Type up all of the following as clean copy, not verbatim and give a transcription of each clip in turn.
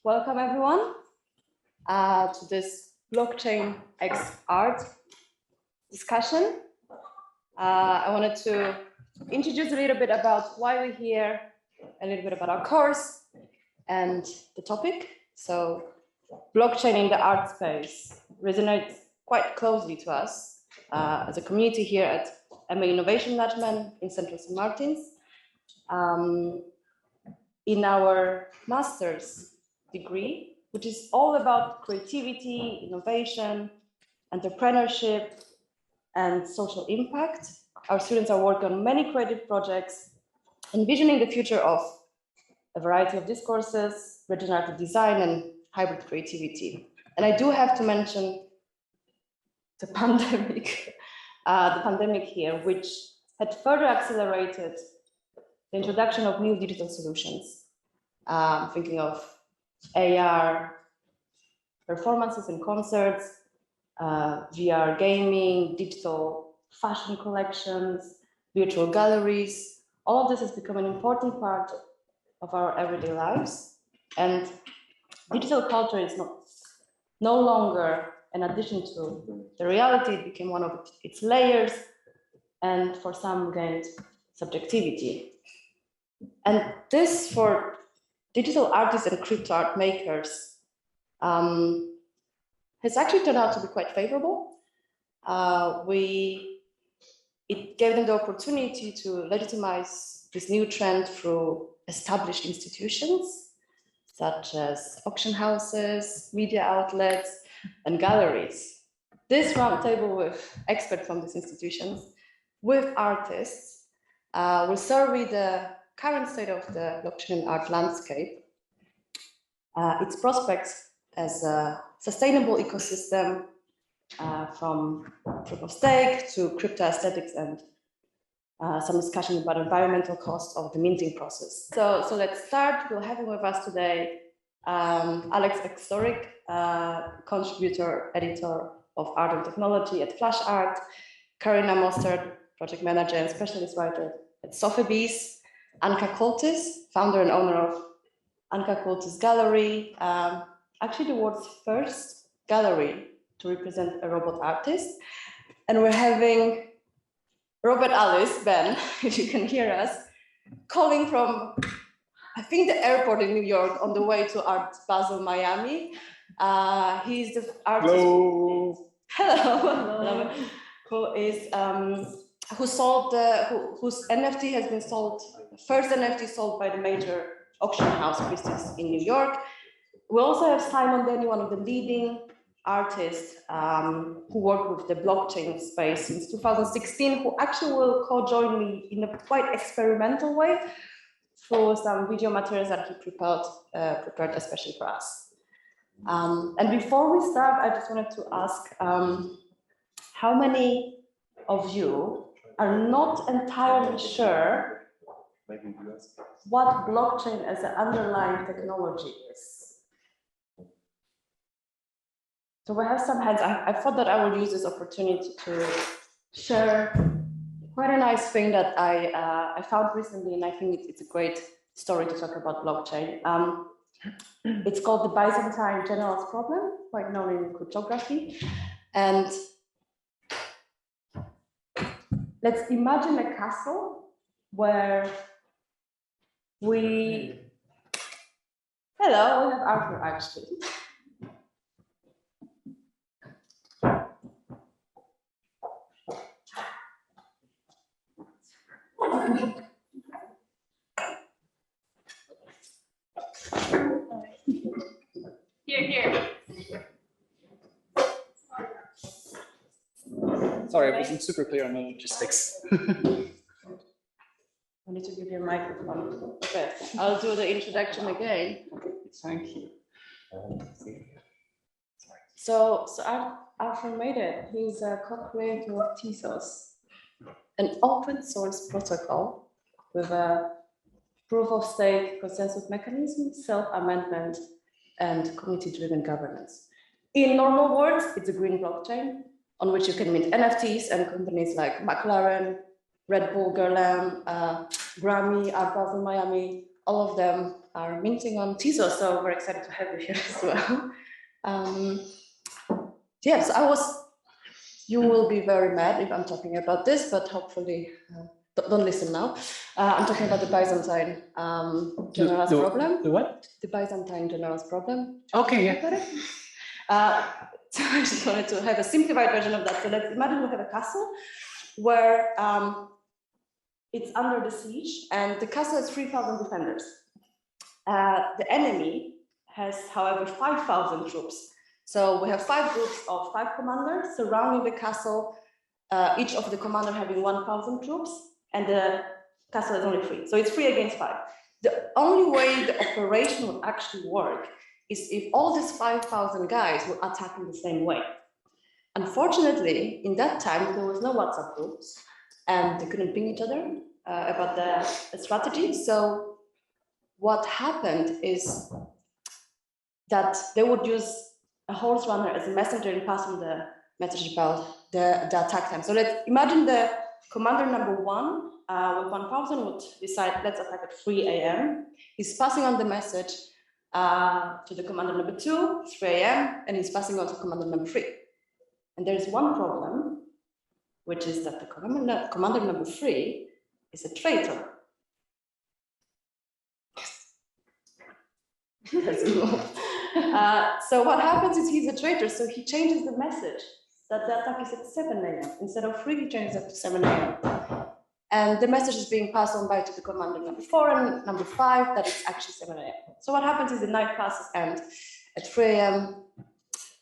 Welcome everyone to this blockchain X art discussion. I wanted to introduce a little bit about why we're here, a little bit about our course and the topic. So blockchain in the art space resonates quite closely to us as a community here at MA Innovation Management in Central St. Martin's. In our master's degree, which is all about creativity, innovation, entrepreneurship, and social impact. Our students are working on many creative projects, envisioning the future of a variety of discourses, regenerative design, and hybrid creativity. And I do have to mention the pandemic here, which had further accelerated the introduction of new digital solutions. Thinking of AR performances and concerts, VR gaming, digital fashion collections, virtual galleries. All of this has become an important part of our everyday lives. And digital culture is no longer an addition to the reality. It became one of its layers, and for some gained subjectivity. And this, for digital artists and crypto art makers, has actually turned out to be quite favorable. It gave them the opportunity to legitimize this new trend through established institutions, such as auction houses, media outlets, and galleries. This roundtable with experts from these institutions, with artists, will survey the current state of the blockchain art landscape, its prospects as a sustainable ecosystem, from proof of stake to crypto aesthetics, and some discussion about environmental costs of the minting process. So let's start. We're having with us today Alex Exoric, contributor, editor of art and technology at FlashArt, Karina Mostert, project manager and specialist writer at Sotheby, Anka Koltis, founder and owner of Anka Koltis Gallery, actually the world's first gallery to represent a robot artist. And we're having Robert Alice, Ben, if you can hear us, calling from, I think, the airport in New York on the way to Art Basel, Miami. He's the artist. Hello. Whose NFT has been sold, first NFT sold by the major auction house Christie's in New York. We also have Simon Denny, one of the leading artists who work with the blockchain space since 2016, who actually will co-join me in a quite experimental way through some video materials that he prepared especially for us. And before we start, I just wanted to ask how many of you are not entirely sure what blockchain as an underlying technology is. So we have some hands. I thought that I would use this opportunity to share quite a nice thing that I found recently, and I think it's a great story to talk about blockchain. It's called the Byzantine Generals Problem, quite known in cryptography. And let's imagine a castle where we have Arthur actually. Here. Sorry, I wasn't super clear on the logistics. I need to give you a microphone. Okay, I'll do the introduction again. Thank you. So Arthur made it. He's a co-creator of Tezos, an open source protocol with a proof of stake consensus mechanism, self-amendment, and community-driven governance. In normal words, it's a green blockchain on which you can mint NFTs, and companies like McLaren, Red Bull, Guerlain, Grammy, Art Basel, Miami, all of them are minting on Tezos, so we're excited to have you here as well. Yes, you will be very mad if I'm talking about this, but hopefully don't listen now. I'm talking about the Byzantine generals problem. The what? The Byzantine generals problem. Okay, yeah. So I just wanted to have a simplified version of that. So let's imagine we have a castle where it's under the siege, and the castle has 3,000 defenders. The enemy has, however, 5,000 troops. So we have 5 groups of 5 commanders surrounding the castle, each of the commander having 1,000 troops, and the castle is only 3. So it's 3 against 5. The only way the operation would actually work is if all these 5,000 guys were attacking the same way. Unfortunately, in that time, there was no WhatsApp groups, and they couldn't ping each other about the strategy. So what happened is that they would use a horse runner as a messenger and pass on the message about the attack time. So let's imagine the commander number 1 with 1,000 would decide, let's attack at 3 a.m. He's passing on the message to the commander number 2, 3 a.m., and he's passing on to commander number 3. And there's one problem, which is that the commander number 3 is a traitor. So what happens is he's a traitor, so he changes the message that the attack is at 7 a.m. Instead of 3, he changes it to 7 a.m. And the message is being passed on by to the commander number 4 and number 5 that it's actually 7 a.m. So what happens is the night passes, and at 3 a.m.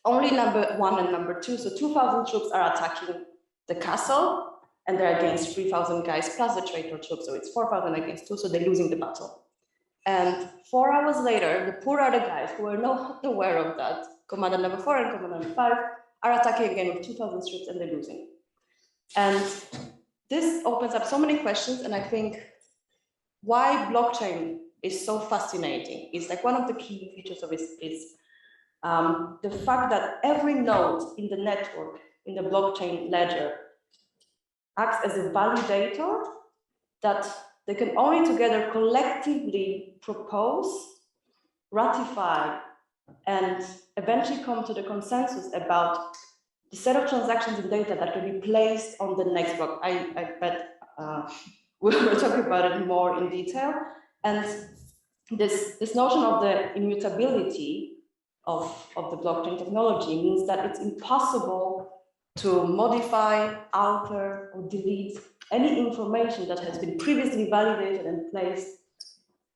only number 1 and number 2, so 2,000 troops are attacking the castle, and they're against 3,000 guys plus the traitor troops, so it's 4,000 against 2, so they're losing the battle. And 4 hours later, the poor other guys who are not aware of that, commander number 4 and commander number 5, are attacking again with 2,000 troops, and they're losing. And this opens up so many questions, and I think why blockchain is so fascinating is like one of the key features of it is the fact that every node in the network, in the blockchain ledger, acts as a validator that they can only together collectively propose, ratify, and eventually come to the consensus about the set of transactions and data that can be placed on the next block. I bet we'll talk about it more in detail. And this notion of the immutability of the blockchain technology means that it's impossible to modify, alter, or delete any information that has been previously validated and placed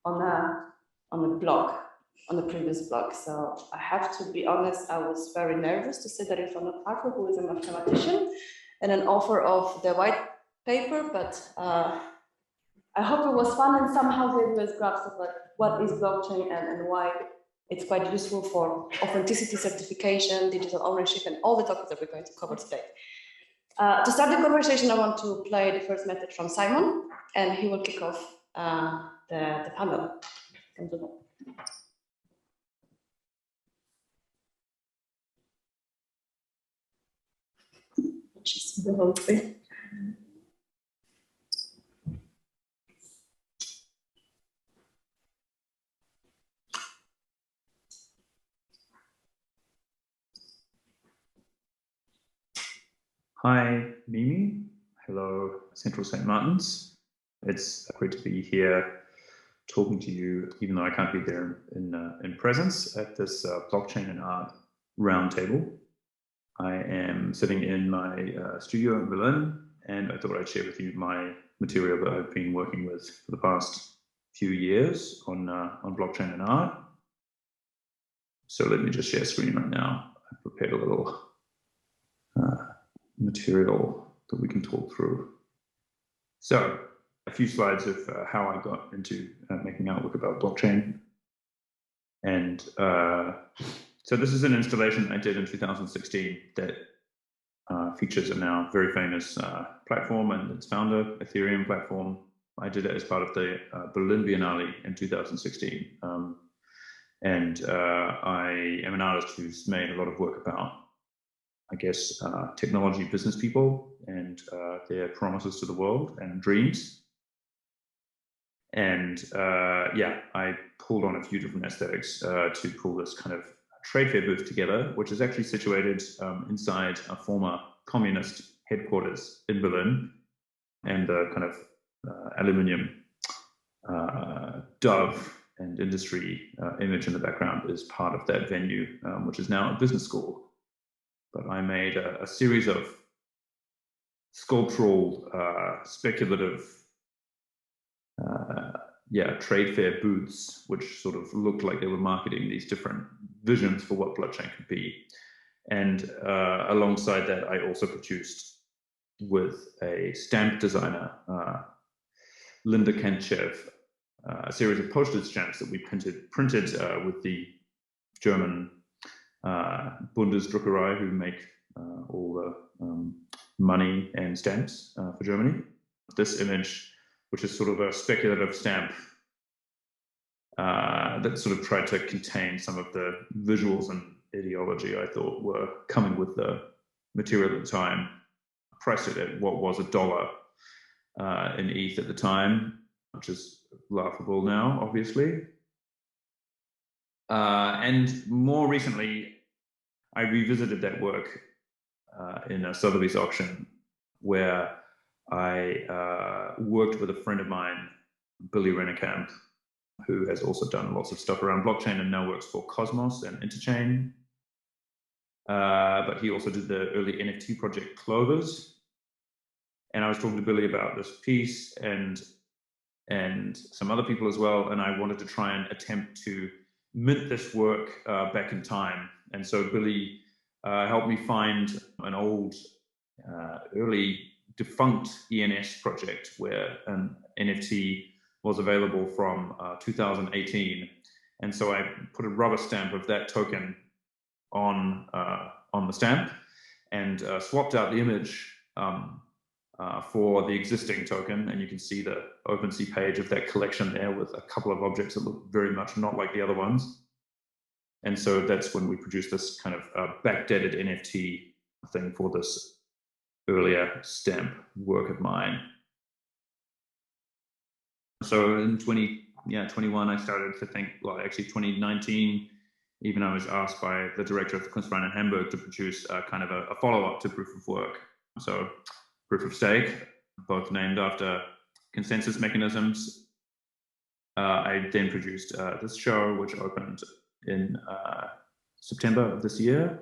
on a block, on the previous block. So I have to be honest, I was very nervous to say that in front of Arthur, who is a mathematician, and an author of the white paper, but I hope it was fun and somehow gave you a grasp of what is blockchain and why it's quite useful for authenticity certification, digital ownership, and all the topics that we're going to cover today. To start the conversation, I want to play the first message from Simon, and he will kick off the panel. Just the whole thing. Hi, Mimi. Hello, Central St. Martin's. It's great to be here talking to you, even though I can't be there in presence at this blockchain and art roundtable. I am sitting in my studio in Berlin, and I thought I'd share with you my material that I've been working with for the past few years on blockchain and art. So let me just share screen right now. I've prepared a little material that we can talk through. So a few slides of how I got into making artwork about blockchain. And so this is an installation I did in 2016 that features a now very famous platform and its founder, Ethereum platform. I did it as part of the Berlin Biennale in 2016. And I am an artist who's made a lot of work about, I guess, technology business people and their promises to the world and dreams. And yeah, I pulled on a few different aesthetics to pull this kind of trade fair booth together, which is actually situated inside a former communist headquarters in Berlin. And the kind of aluminium dove and industry image in the background is part of that venue, which is now a business school. But I made a series of sculptural, speculative, trade fair booths, which sort of looked like they were marketing these different visions for what blockchain could be. And alongside that, I also produced with a stamp designer, Linda Kentchev, a series of postage stamps that we printed with the German Bundesdruckerei, who make all the money and stamps for Germany. This image, which is sort of a speculative stamp that sort of tried to contain some of the visuals and ideology I thought were coming with the material at the time. Priced it at what was $1 in ETH at the time, which is laughable now, obviously. And more recently, I revisited that work in a Sotheby's auction, where I worked with a friend of mine, Billy Rennekamp, who has also done lots of stuff around blockchain and now works for Cosmos and Interchain. But he also did the early NFT project Clovers. And I was talking to Billy about this piece and some other people as well. And I wanted to try and attempt to mint this work back in time. And so Billy helped me find an old, early defunct ENS project where an NFT was available from 2018. And so I put a rubber stamp of that token on the stamp and swapped out the image for the existing token. And you can see the OpenSea page of that collection there with a couple of objects that look very much not like the other ones. And so that's when we produced this kind of backdated NFT thing for this earlier stamp work of mine. So in 2021, I started to think, well, actually 2019, even I was asked by the director of the Kunstverein in Hamburg to produce kind of a follow-up to Proof of Work. So Proof of Stake, both named after consensus mechanisms. I then produced this show, which opened in September of this year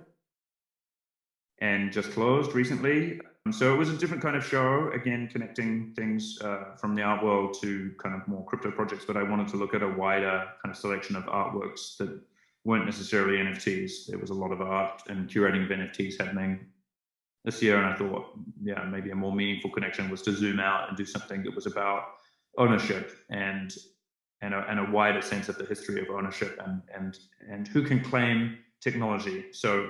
and just closed recently. So it was a different kind of show, again, connecting things from the art world to kind of more crypto projects, but I wanted to look at a wider kind of selection of artworks that weren't necessarily NFTs. There was a lot of art and curating of NFTs happening this year, and I thought, yeah, maybe a more meaningful connection was to zoom out and do something that was about ownership and a wider sense of the history of ownership and who can claim technology. So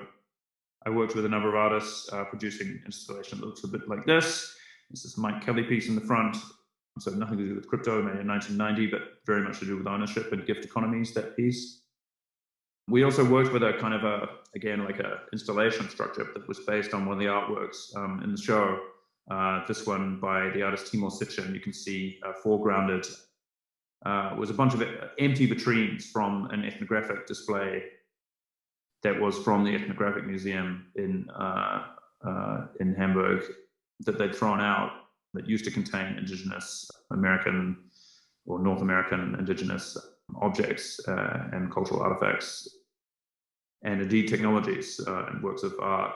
I worked with a number of artists producing an installation that looks a bit like this. This is Mike Kelly piece in the front. So nothing to do with crypto, made in 1990, but very much to do with ownership and gift economies, that piece. We also worked with a kind of again, like a installation structure that was based on one of the artworks in the show. This one by the artist Timur Sitchin, you can see foregrounded was a bunch of empty vitrines from an ethnographic display that was from the Ethnographic Museum in Hamburg that they'd thrown out, that used to contain indigenous American or North American indigenous objects and cultural artifacts and indeed technologies and works of art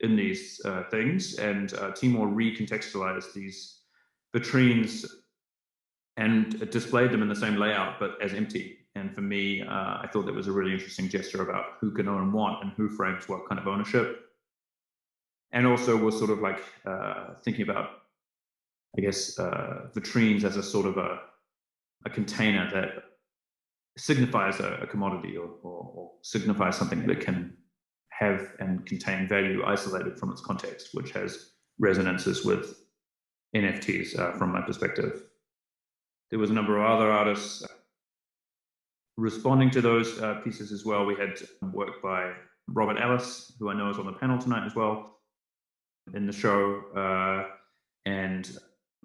in these things. And Timur recontextualized these vitrines and displayed them in the same layout, but as empty. And for me, I thought that was a really interesting gesture about who can own what and who frames what kind of ownership. And also was sort of like thinking about, I guess, vitrines as a sort of a container that signifies a commodity or signifies something that can have and contain value isolated from its context, which has resonances with NFTs from my perspective. There was a number of other artists responding to those pieces as well. We had work by Robert Ellis, who I know is on the panel tonight as well in the show, and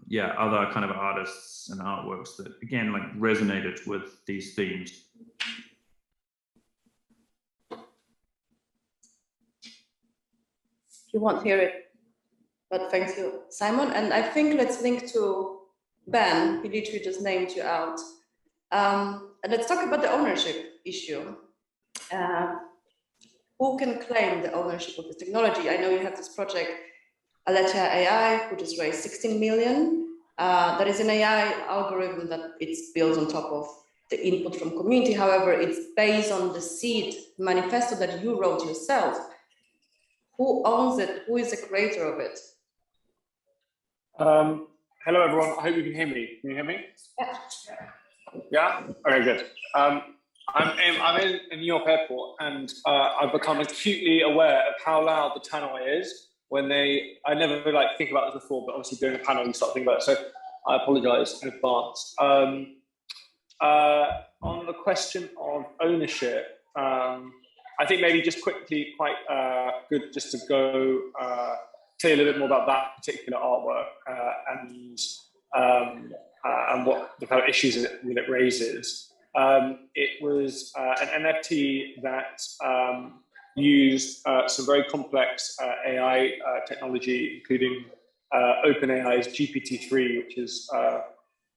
yeah, other kind of artists and artworks that again like resonated with these themes. You won't hear it, but thank you, Simon. And I think let's link to Ben. He literally just named you out. And let's talk about the ownership issue. Who can claim the ownership of this technology? I know you have this project, Aletheia AI, who just raised 16 million. That is an AI algorithm that it's built on top of the input from community. However, it's based on the seed manifesto that you wrote yourself. Who owns it? Who is the creator of it? Hello, everyone. I hope you can hear me. Can you hear me? Yeah. Yeah? Okay, good. I'm in New York airport, and I've become acutely aware of how loud the tannoy is when I never think about this before, but obviously during a panel you start thinking about it, so I apologize in advance. On the question of ownership, I think maybe just quickly, quite good just to go tell you a little bit more about that particular artwork and what the kind of issues that it raises. It was an NFT that used some very complex AI technology, including OpenAI's GPT-3, which is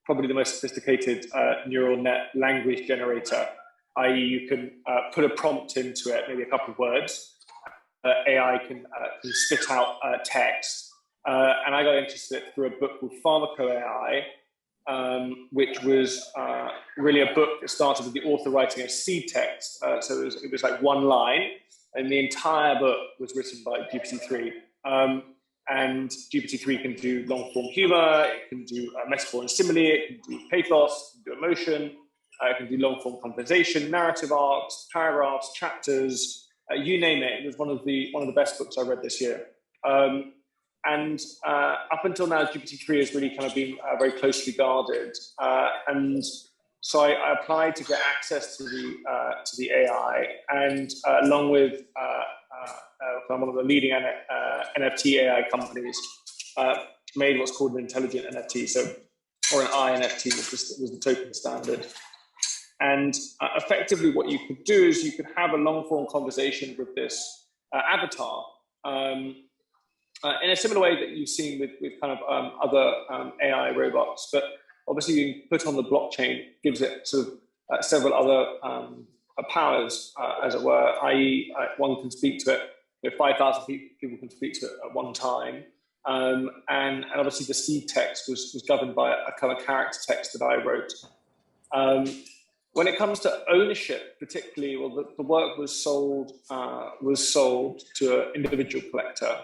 probably the most sophisticated neural net language generator, i.e. you can put a prompt into it, maybe a couple of words. AI can spit out text. And I got interested through a book called Pharmaco AI, which was really a book that started with the author writing a seed text. So it was like one line, and the entire book was written by GPT-3. And GPT-3 can do long-form humor, it can do metaphor and simile, it can do pathos, it can do emotion, it can do long-form conversation, narrative arcs, paragraphs, chapters, you name it. It was one of the best books I read this year. And up until now, GPT-3 has really kind of been very closely guarded. And so I applied to get access to the AI, and along with one of the leading NFT AI companies, made what's called an intelligent NFT, or an INFT, which was the token standard. And effectively, what you could do is you could have a long-form conversation with this avatar. In a similar way that you've seen with kind of other AI robots, but obviously you can put on the blockchain, gives it sort of several other powers, as it were, i.e. one can speak to it, 5,000 people can speak to it at one time. And obviously the seed text was governed by a kind of character text that I wrote. When it comes to ownership, particularly, well, the work was sold to an individual collector.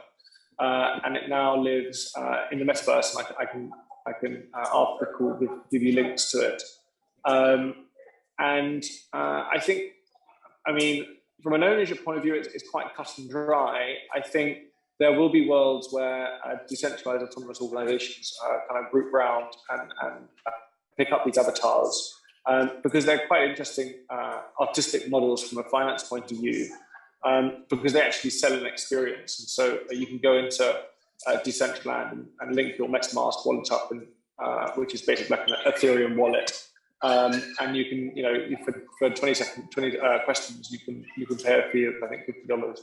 And it now lives in the Metaverse, and I can after the call give you links to it. And I think, I mean, from an ownership point of view, it's quite cut and dry. I think there will be worlds where decentralized autonomous organizations kind of group round and pick up these avatars, because they're quite interesting artistic models from a finance point of view. Because they actually sell an experience, and so you can go into Decentraland and link your MetaMask wallet up, and which is basically like an Ethereum wallet, and you can, for 20 questions, you can pay a fee of I think $50.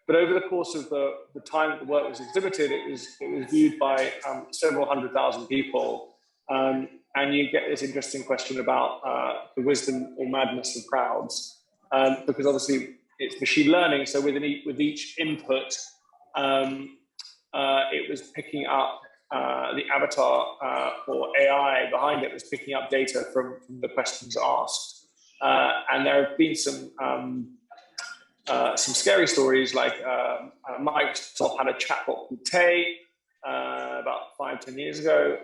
But over the course of the time that the work was exhibited, it was viewed by several 100,000 people, and you get this interesting question about the wisdom or madness of crowds. Because obviously it's machine learning, so with each input, it was picking up the avatar or AI behind it was picking up data from the questions asked, and there have been some scary stories, like Microsoft had a chatbot called Tay about 5-10 years ago,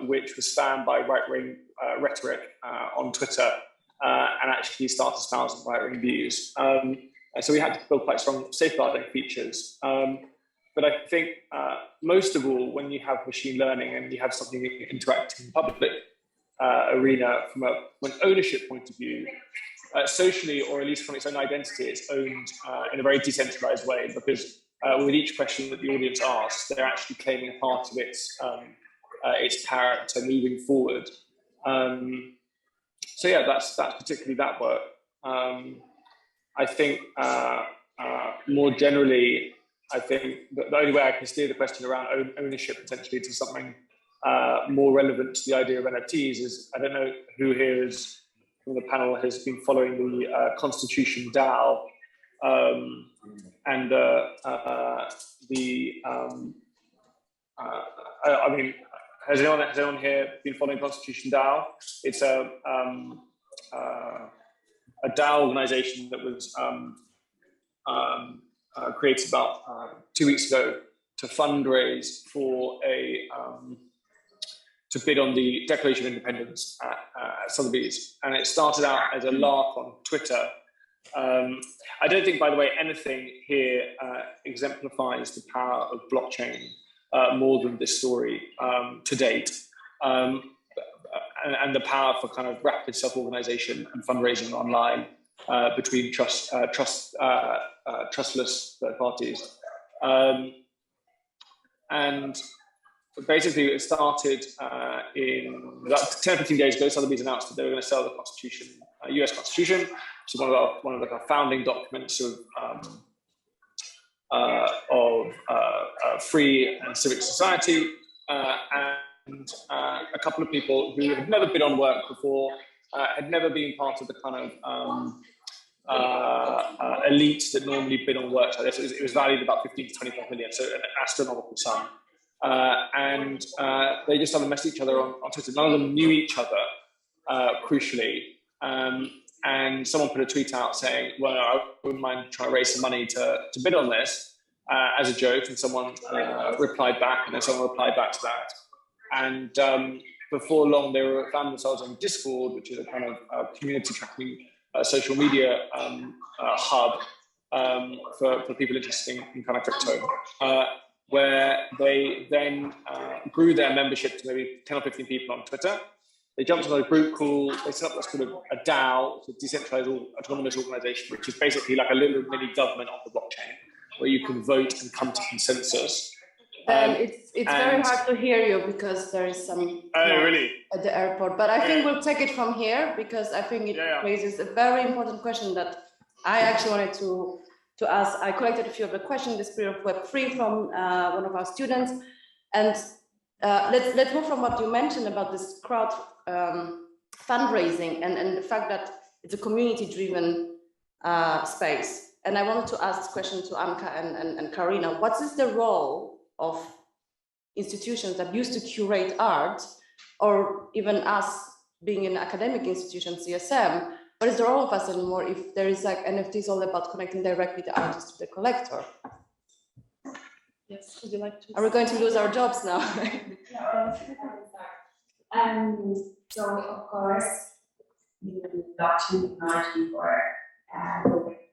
which was spammed by right-wing rhetoric on Twitter. And actually start to espouse some right-wing views. And so we had to build quite strong safeguarding features. But I think most of all, when you have machine learning and you have something interacting in the public arena from an ownership point of view, socially, or at least from its own identity, it's owned in a very decentralized way, because with each question that the audience asks, they're actually claiming part of its character moving forward. So yeah, that's particularly that work. I think more generally, I think the only way I can steer the question around ownership potentially to something more relevant to the idea of NFTs is, I don't know who here is from the panel has been following the Constitution DAO and I mean, has anyone here been following Constitution DAO? It's a DAO organization that was created about 2 weeks ago to fundraise for to bid on the Declaration of Independence at Sotheby's. And it started out as a laugh on Twitter. I don't think, by the way, anything here exemplifies the power of blockchain more than this story to date. And the power for kind of rapid self-organization and fundraising online between trustless third parties. And basically it started in about 10 or 15 days ago. Sotheby's announced that they were going to sell the Constitution, US Constitution, which is one of the founding documents of free and civic society. And a couple of people who had never been on work before, had never been part of the kind of elite that normally bid on work like this. It was valued about 15 to 25 million, so an astronomical sum. And they just started messaging each other on Twitter. None of them knew each other, crucially. And someone put a tweet out saying, well, I wouldn't mind trying to raise some money to bid on this as a joke. And someone replied back, and then someone replied back to that. And before long, they found themselves on Discord, which is a kind of community tracking social media hub for people interested in kind of crypto, where they then grew their membership to maybe 10 or 15 people on Twitter. They jumped on a group call. They set up what's called a DAO, so decentralized autonomous organization, which is basically like a little mini government on the blockchain, where you can vote and come to consensus. It's very hard to hear you because there is some really? at the airport. But I think we'll take it from here because I think it raises a very important question that I actually wanted to ask. I collected a few of the questions in the spirit of Web3 from one of our students. And let's move from what you mentioned about this crowd fundraising and the fact that it's a community-driven space. And I wanted to ask this question to Anka and Karina. What is the role of institutions that used to curate art, or even us being an academic institution, CSM, what is the role of us anymore if there is like NFTs all about connecting directly the artist to the collector? Yes, would you like to? Are we going to lose our jobs now? So of course, the blockchain technology for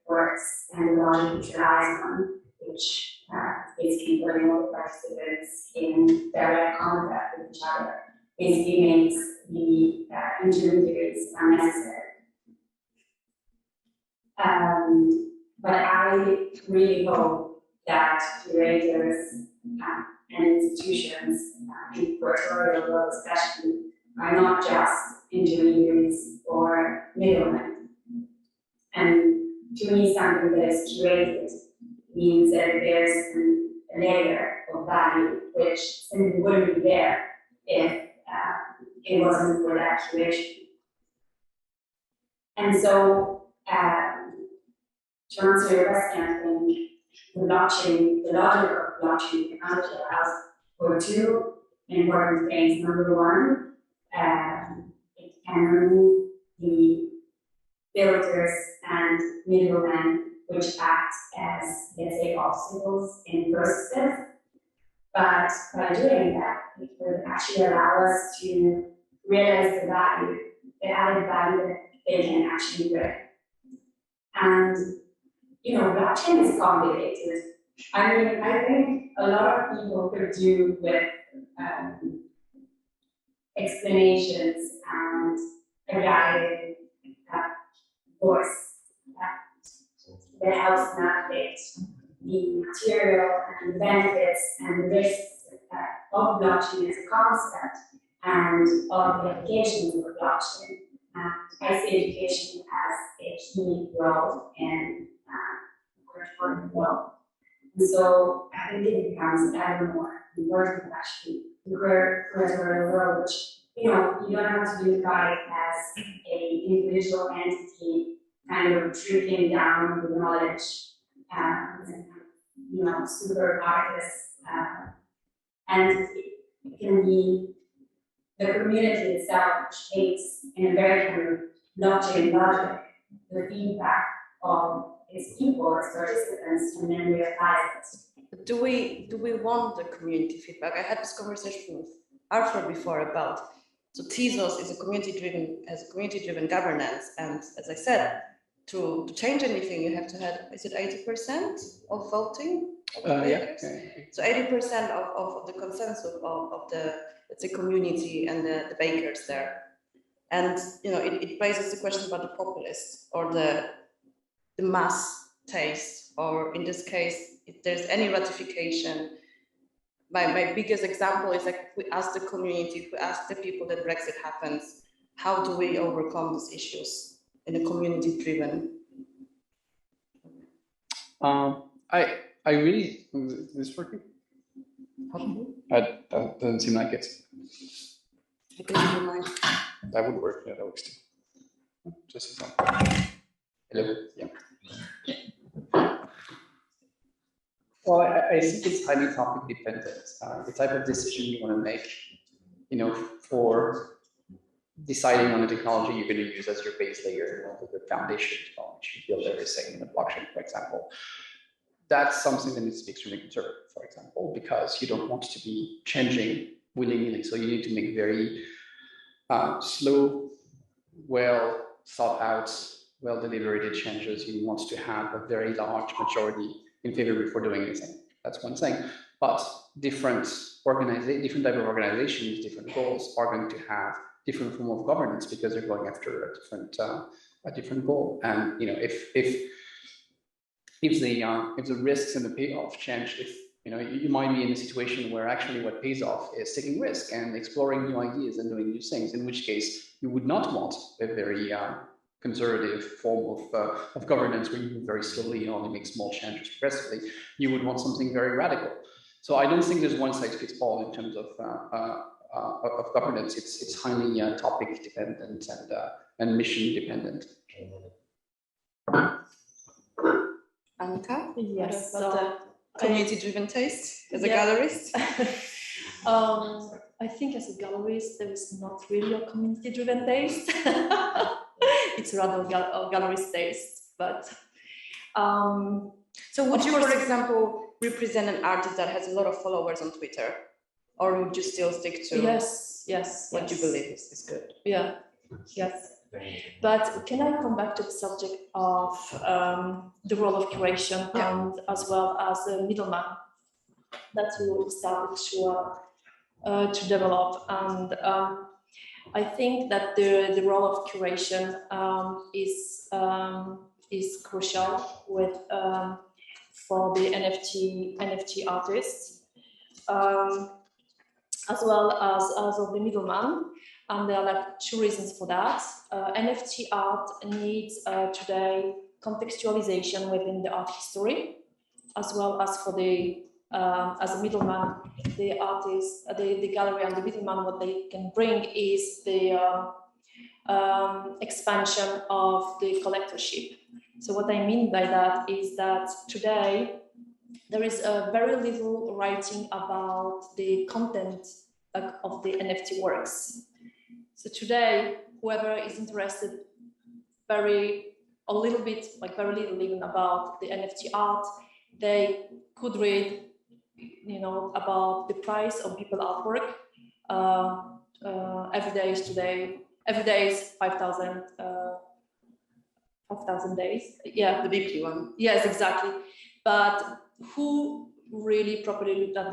works and the logic relies on, which basically putting all the participants in direct contact with each other, basically makes the intermediaries unnecessary. But I really hope that curators and institutions, in curatorial world especially, are not just intermediaries or middlemen. And to me, something that is curated means that there's a layer of value which simply wouldn't be there if it wasn't for that curation. And so, to answer your question, I think the logic of blockchain technology allows for two important things. Number one, it can remove the filters and middlemen which act as, let's say, obstacles in processes. But by doing that, it would actually allow us to realize the value, the added value that they can actually bring. And, you know, blockchain is complicated. I mean, I think a lot of people could do with explanations and a guided voice that helps navigate the material and the benefits and the risks of blockchain as a concept and of the applications of blockchain. I see education as a key role in curatorial role. And so I think it becomes ever more important actually the curatorial role, which you don't have to unify it as a individual entity kind of trickling down the knowledge and super artists and it can be the community itself which takes in a very kind of blockchain logic the feedback of its people, its participants, and then reapplies it. Do we want the community feedback? I had this conversation with Arthur before about so Tezos is a community-driven governance, and as I said, to change anything, you have to have, is it 80% of voting? Yeah. So 80% of the consensus of the, let's say, community and the bakers there. And, it raises the question about the populist or the mass taste, or in this case, if there's any ratification. My biggest example is like, we ask the community, we ask the people that Brexit happens, how do we overcome these issues in a community-driven? I really, is this working? That doesn't seem like it. That would work, yeah, that works too. Just as well. Hello, yeah. Well, I think it's highly topic dependent. The type of decision you want to make, for deciding on the technology you're going to use as your base layer, the foundation technology, you build everything in the blockchain, for example. That's something that needs to be extremely conservative, for example, because you don't want to be changing willy-nilly. So you need to make very slow, well thought out, well deliberated changes. You want to have a very large majority in favor before doing anything. That's one thing. But different type of organizations, different goals are going to have different form of governance because they're going after a different goal. And if the risks and the payoff change, you might be in a situation where actually what pays off is taking risk and exploring new ideas and doing new things, in which case you would not want a very conservative form of governance where you very slowly only make small changes progressively. You would want something very radical. So I don't think there's one size fits all in terms of governance. It's highly topic dependent and mission dependent. Anka? Yes. What about the community-driven taste as a gallerist? I think as a gallerist, there is not really a community-driven taste. It's rather a gallerist taste, but. So would you, for example, represent an artist that has a lot of followers on Twitter? Or would you still stick to what you believe is good? Yeah, yes. But can I come back to the subject of the role of curation and as well as a middleman that we started to develop? And I think that the role of curation is crucial with for the NFT artists, as well as of the middleman. And there are like two reasons for that. NFT art needs today contextualization within the art history, as well as for the as a middleman, the artist, the gallery and the middleman, what they can bring is the expansion of the collectorship. So what I mean by that is that today there is very little writing about the content of the NFT works. So today, whoever is interested very little even about the NFT art, they could read, about the price of people artwork. Every day is 5,000 days. Yeah, The weekly one. Yes, exactly. But who really properly looked at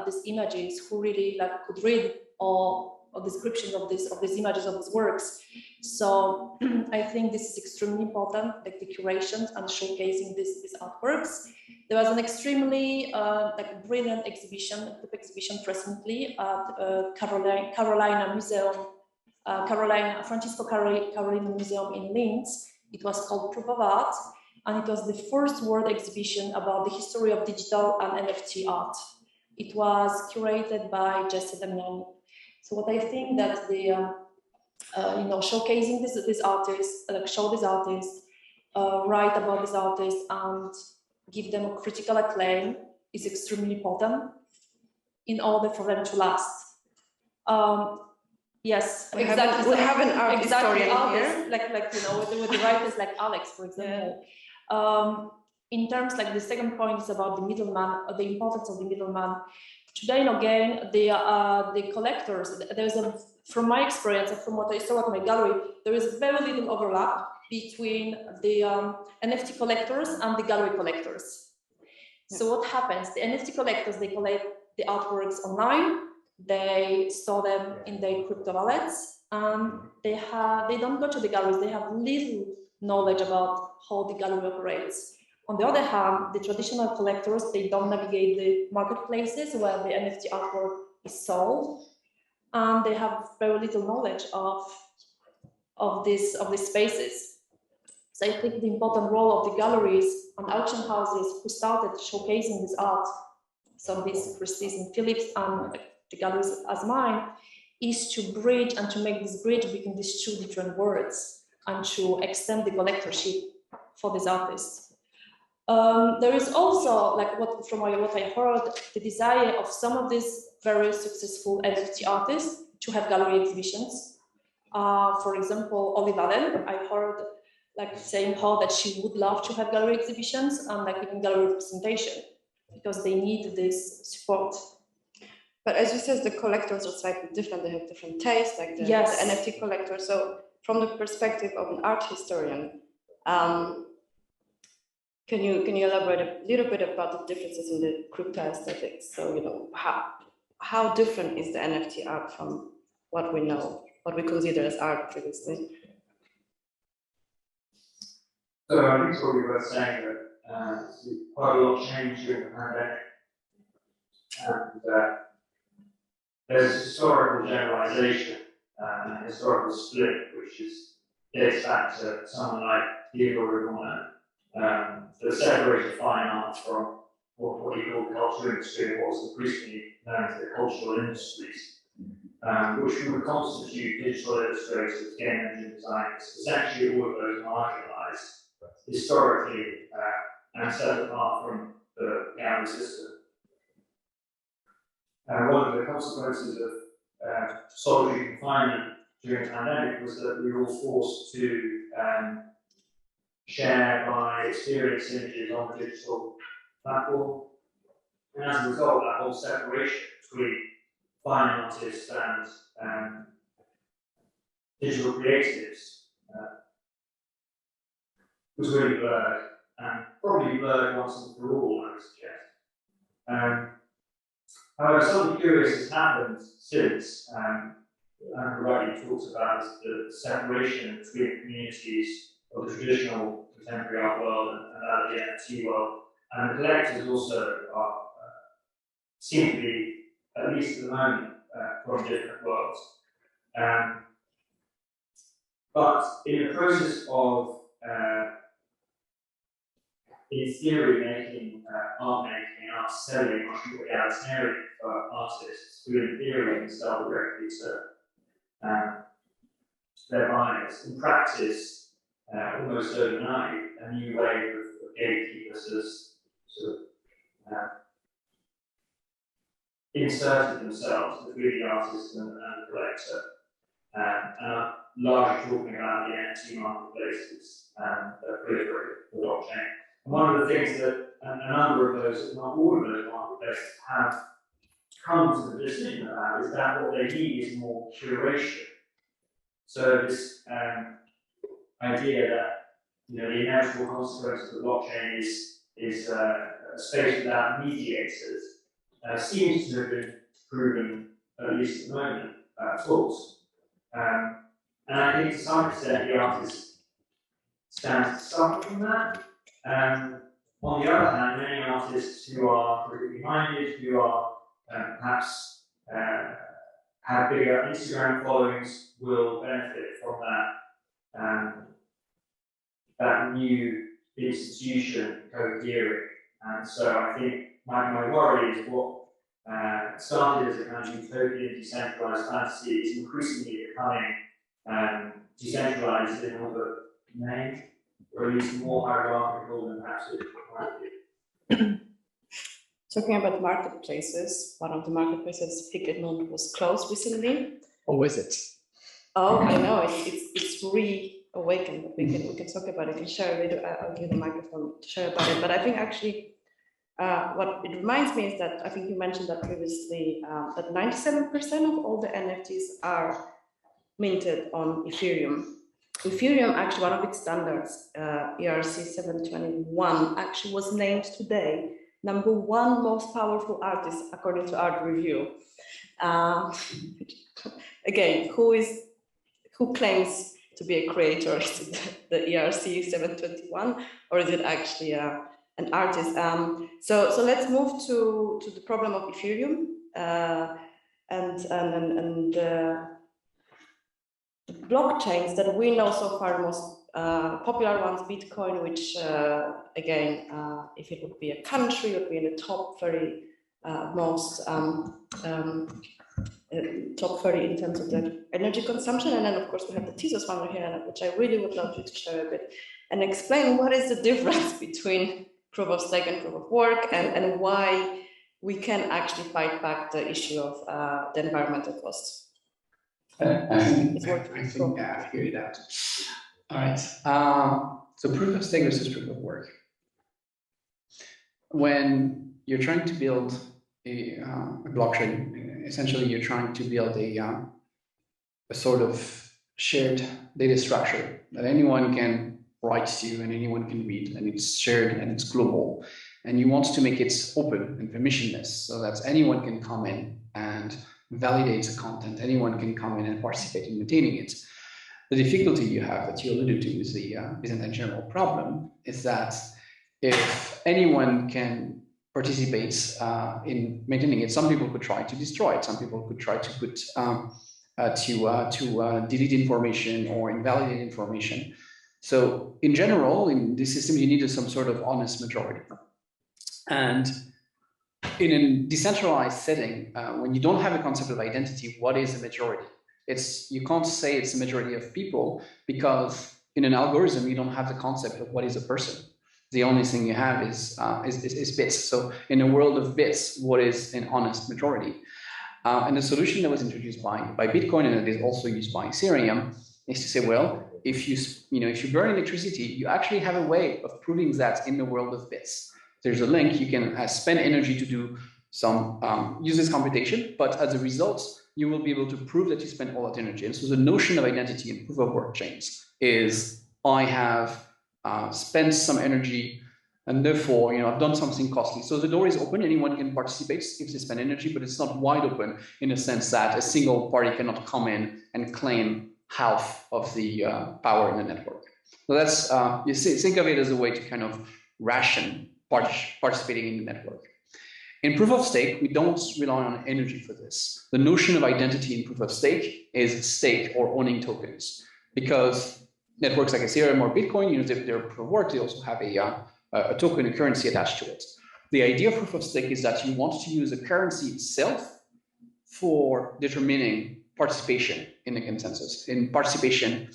these images? Who really could read or descriptions of these images, of these works. So I think this is extremely important, like the curations and showcasing these artworks. There was an extremely like brilliant exhibition, group exhibition presently at Carolina Museum, Francisco Carolina Museum in Linz. It was called Proof of Art, and it was the first world exhibition about the history of digital and NFT art. It was curated by Jesse Damiani. So what I think that the you know, showcasing these artists, like show these artists, write about these artists, and give them a critical acclaim is extremely important in order for them to last. Yes, we exactly. We have an art historian here, like you know, with the writers like Alex, for example. Yeah. In terms, like the second point is about the middleman, the importance of the middleman. Today, and again, the collectors. There's a, from my experience and from what I saw at my gallery, there is very little overlap between the NFT collectors and the gallery collectors. So what happens? The NFT collectors, they collect the artworks online, they store them in their crypto wallets, and they don't go to the galleries. They have little knowledge about how the gallery operates. On the other hand, the traditional collectors, they don't navigate the marketplaces where the NFT artwork is sold, and they have very little knowledge of these spaces. So I think the important role of the galleries and auction houses who started showcasing this art, so this Christie's and Phillips and the galleries as mine, is to bridge and to make this bridge between these two different worlds and to extend the collectorship for these artists. There is also, like from what I heard, the desire of some of these very successful NFT artists to have gallery exhibitions. For example, Olive Allen, I heard like saying how that she would love to have gallery exhibitions and like even gallery representation because they need this support. But as you said, the collectors are slightly different. They have different tastes, like the NFT collector. So from the perspective of an art historian, can you elaborate a little bit about the differences in the crypto aesthetics? So, you know, how different is the NFT art from what we know, what we consider as art previously? So I think it's probably worth saying that quite a lot changed during the pandemic. And there's a historical generalization and a historical split, which dates back to someone like Diego Rivera, that separated fine art from what he called the cultural industry and what was increasingly known as the cultural industries, which would constitute digital illustrators, game engine designers, essentially all of those marginalized historically and set apart from the gallery system. One of the consequences of solitary confinement during the pandemic was that we were all forced to share my experience images on the digital platform. And as a result, that whole separation between fine artists and digital creatives was really blurred, and probably blurred once and for all, I would suggest. However, something curious has happened since, and rightly talks about the separation between communities of the traditional contemporary art world and that of the NFT world, and the collectors also seem to be, at least at the moment, from different worlds. But in the process of, in theory, making art making and art selling much more egalitarian for artists who, in theory, can sell directly to their buyers. In practice, almost overnight, a new wave of gatekeepers has sort of inserted themselves between the artist and the collector, and largely talking about the NFT marketplaces and the blockchain. And one of the things that a number of those, if not all of those marketplaces, have come to the decision about is that what they need is more curation. So this idea that the inevitable consequence of the blockchain is a space without mediators seems to have been proven, at least at the moment, tools. And I think to some extent the artist stands to suffer from that. On the other hand, many artists who are critically minded, who are perhaps have bigger Instagram followings, will benefit from that new institution cohering. And so I think my worry is what started as a kind of utopian decentralized fantasy is increasingly becoming decentralized in another name, or at least more hierarchical than perhaps it might be. Talking about marketplaces, one of the marketplaces, Pick&Mont, was closed recently. Oh, is it? Oh, I know, it's reawakened. We can talk about it. I can share a video. I'll give the microphone to share about it. But I think actually, what it reminds me is that I think you mentioned that previously, that 97% of all the NFTs are minted on Ethereum. Ethereum, actually, one of its standards, ERC 721, actually was named today #1 most powerful artist according to Art Review. Again, who claims to be a creator? Is it the ERC 721, or is it actually an artist? So let's move to the problem of Ethereum and the blockchains that we know so far. Most popular ones, Bitcoin, which again, if it would be a country, would be in the top 30 most top 30 in terms of the energy consumption. And then of course we have the Tezos one here, which I really would love you to share a bit and explain what is the difference between proof of stake and proof of work, and why we can actually fight back the issue of the environmental costs. I think I figured it out. All right. So proof of stake versus proof of work. When you're trying to build a blockchain, essentially you're trying to build a sort of shared data structure that anyone can write to and anyone can read, and it's shared and it's global. And you want to make it open and permissionless so that anyone can come in and validate the content. Anyone can come in and participate in maintaining it. The difficulty you have that you alluded to is the Byzantine general problem, is that if anyone can participate in maintaining it, some people could try to destroy it. Some people could try to put delete information or invalidate information. So in general, in this system, you need some sort of honest majority. And in a decentralized setting, when you don't have a concept of identity, what is a majority? You can't say it's a majority of people, because in an algorithm, you don't have the concept of what is a person. The only thing you have is bits. So in a world of bits, what is an honest majority? And the solution that was introduced by Bitcoin, and it is also used by Ethereum, is to say, well, if you burn electricity, you actually have a way of proving that in the world of bits. There's a link, you can spend energy to do some useless computation, but as a result, you will be able to prove that you spent all that energy. And so the notion of identity in proof of work chains is, I have spent some energy, and therefore, I've done something costly. So the door is open, anyone can participate if they spend energy, but it's not wide open in the sense that a single party cannot come in and claim half of the power in the network. So that's, think of it as a way to kind of ration participating in the network. In proof of stake, we don't rely on energy for this. The notion of identity in proof of stake is stake or owning tokens, because networks like Ethereum or Bitcoin, if they're proof of work, they also have a token, a currency attached to it. The idea of proof of stake is that you want to use the currency itself for determining participation in the consensus, in participation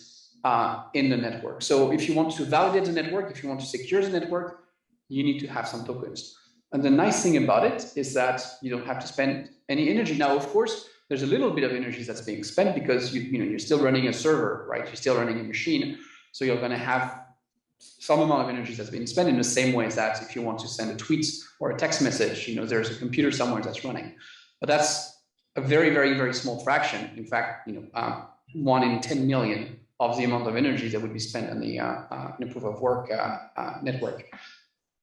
in the network. So if you want to validate the network, if you want to secure the network, you need to have some tokens. And the nice thing about it is that you don't have to spend any energy. Now, of course, there's a little bit of energy that's being spent because you're still running a server, right? You're still running a machine. So you're going to have some amount of energy that's being spent, in the same way that if you want to send a tweet or a text message, there's a computer somewhere that's running. But that's a very, very, very small fraction. In fact, 1 in 10 million of the amount of energy that would be spent on the proof of work network.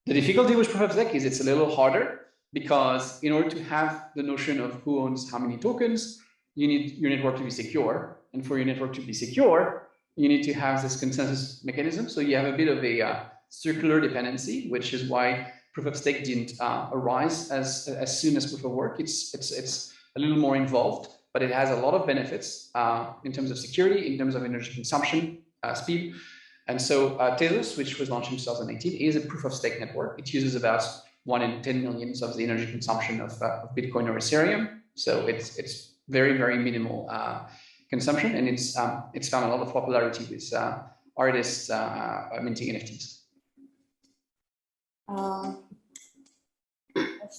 The difficulty with proof of stake is it's a little harder, because in order to have the notion of who owns how many tokens, you need your network to be secure. And for your network to be secure, you need to have this consensus mechanism. So you have a bit of a circular dependency, which is why proof of stake didn't arise as soon as proof of work. It's a little more involved, but it has a lot of benefits in terms of security, in terms of energy consumption, speed. And so Tezos, which was launched in 2018, is a proof of stake network. It uses about 1 in 10 millions of the energy consumption of Bitcoin or Ethereum. So it's very, very minimal consumption, and it's found a lot of popularity with artists minting NFTs. I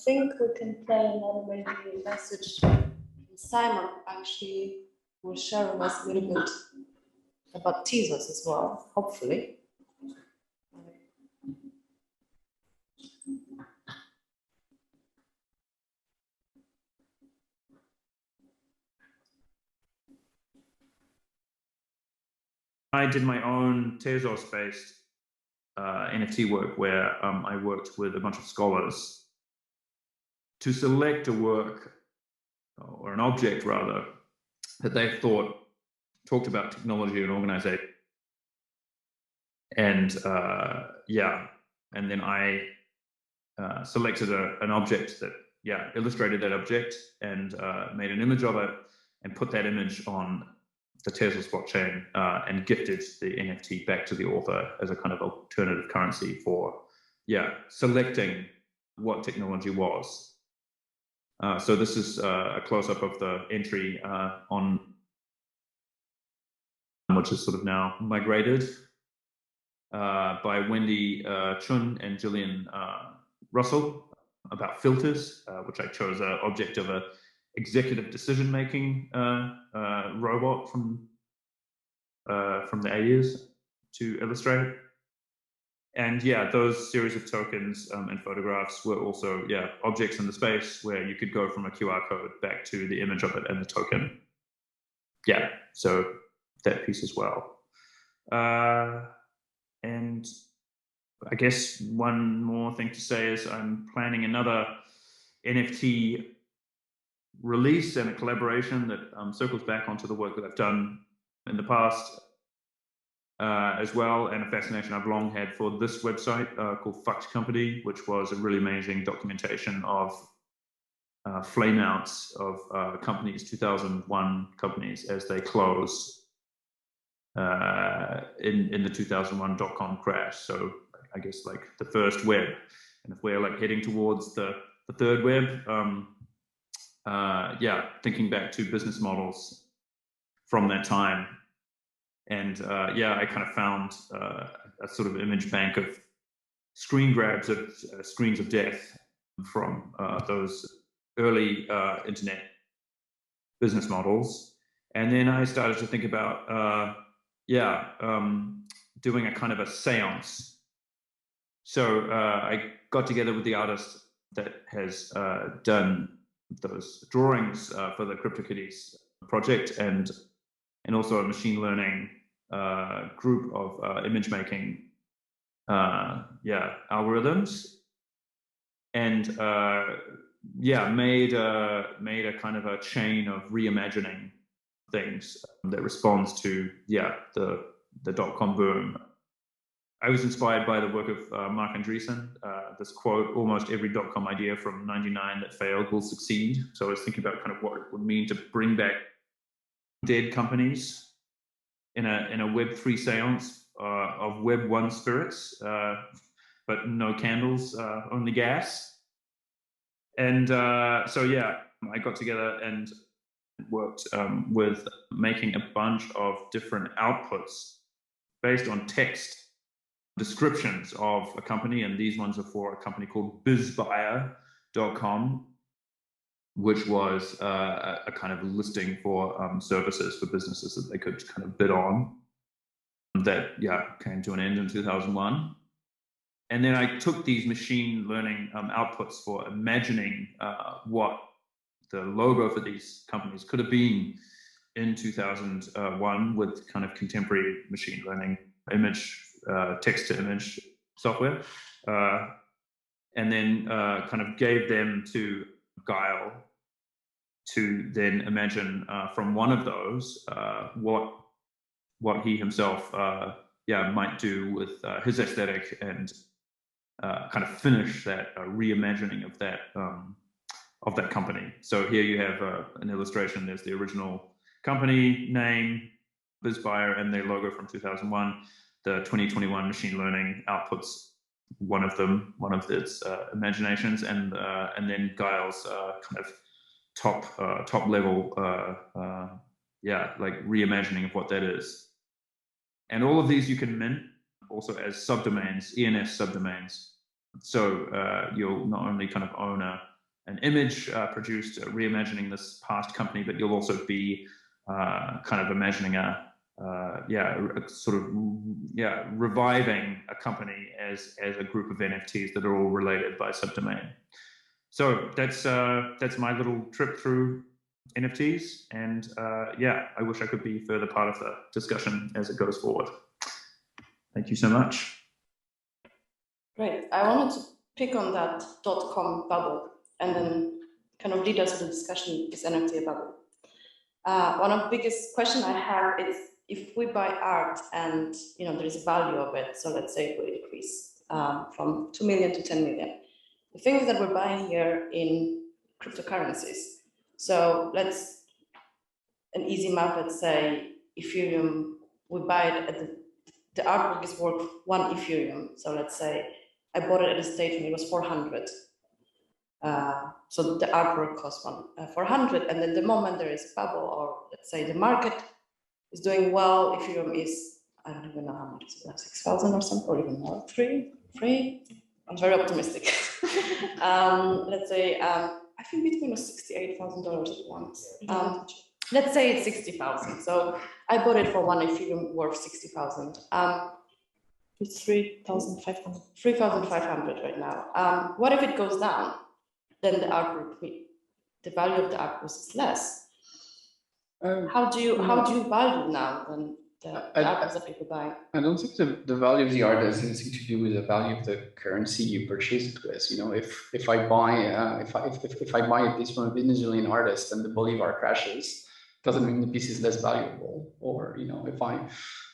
think we can play another maybe message. Simon actually will share with us a little bit about Tezos as well, hopefully. I did my own Tezos-based NFT work where I worked with a bunch of scholars to select a work, or an object rather, that they thought talked about technology and organization. And and then I selected an object that illustrated that object and made an image of it and put that image on the Tezos blockchain and gifted the NFT back to the author as a kind of alternative currency for selecting what technology was. So this is a close-up of the entry on, which is sort of now migrated by Wendy Chun and Gillian Russell about filters, which I chose an object of a executive decision-making robot from the 80s to illustrate. And those series of tokens and photographs were also objects in the space where you could go from a QR code back to the image of it and the token. So that piece as well. And I guess one more thing to say is I'm planning another NFT release and a collaboration that circles back onto the work that I've done in the past as well, and a fascination I've long had for this website called Fucked Company, which was a really amazing documentation of flameouts of companies, 2001 companies, as they closed in the 2001 dot-com crash. So I guess like the first web, and if we're like heading towards the third web, thinking back to business models from that time. And I kind of found a sort of image bank of screen grabs of screens of death from those early internet business models. And then I started to think about, doing a kind of a seance. So I got together with the artist that has done those drawings for the CryptoKitties project, and also a machine learning group of image making algorithms, and made a kind of a chain of reimagining things that responds to the dot-com boom. I was inspired by the work of Mark Andreessen, this quote, "Almost every dot-com idea from '99 that failed will succeed." So I was thinking about kind of what it would mean to bring back dead companies in a Web3 seance of Web1 spirits, but no candles, only gas. And I got together and worked with making a bunch of different outputs based on text descriptions of a company, and these ones are for a company called bizbuyer.com, which was a kind of listing for services for businesses that they could kind of bid on. That came to an end in 2001. And then I took these machine learning outputs for imagining what the logo for these companies could have been in 2001 with kind of contemporary machine learning image, text to image software. And then kind of gave them to Guile to then imagine from one of those what he himself might do with his aesthetic and kind of finish that reimagining of that company. So here you have an illustration. There's the original company name, BizBuyer, and their logo from 2001. The 2021 machine learning outputs one of its imaginations, and then Guile's kind of top level like reimagining of what that is. And all of these you can mint also as subdomains, ENS subdomains. So you'll not only kind of own an image produced reimagining this past company, but you'll also be kind of imagining reviving a company as a group of NFTs that are all related by subdomain. So that's my little trip through NFTs, and I wish I could be further part of the discussion as it goes forward. Thank you so much. Great. I wanted to pick on that .com bubble and then kind of lead us to the discussion, is NFT a bubble? One of the biggest questions I have is, if we buy art and there is a value of it, so let's say it will increase from 2 million to 10 million. The thing is that we're buying here in cryptocurrencies. So an easy math, let's say Ethereum, we buy it at the artwork is worth 1 Ethereum. So let's say I bought it at a stage when it was 400. So the artwork costs 400, and then the moment there is a bubble, or let's say the market is doing well, Ethereum is, I don't even know how much it's now, 6,000 or something, or even more, three. I'm very optimistic. Let's say, I think Bitcoin was $68,000 at once. Let's say it's 60,000. So I bought it for 1 Ethereum worth 60,000. It's 3,500. 3,500 right now. What if it goes down? Then the artwork, the value of the artwork is less. How do you value now when the artworks that people buy? I don't think the value of the art has anything to do with the value of the currency you purchase it with. If I buy a piece from a Venezuelan artist and the Bolivar crashes, doesn't mean the piece is less valuable. Or if I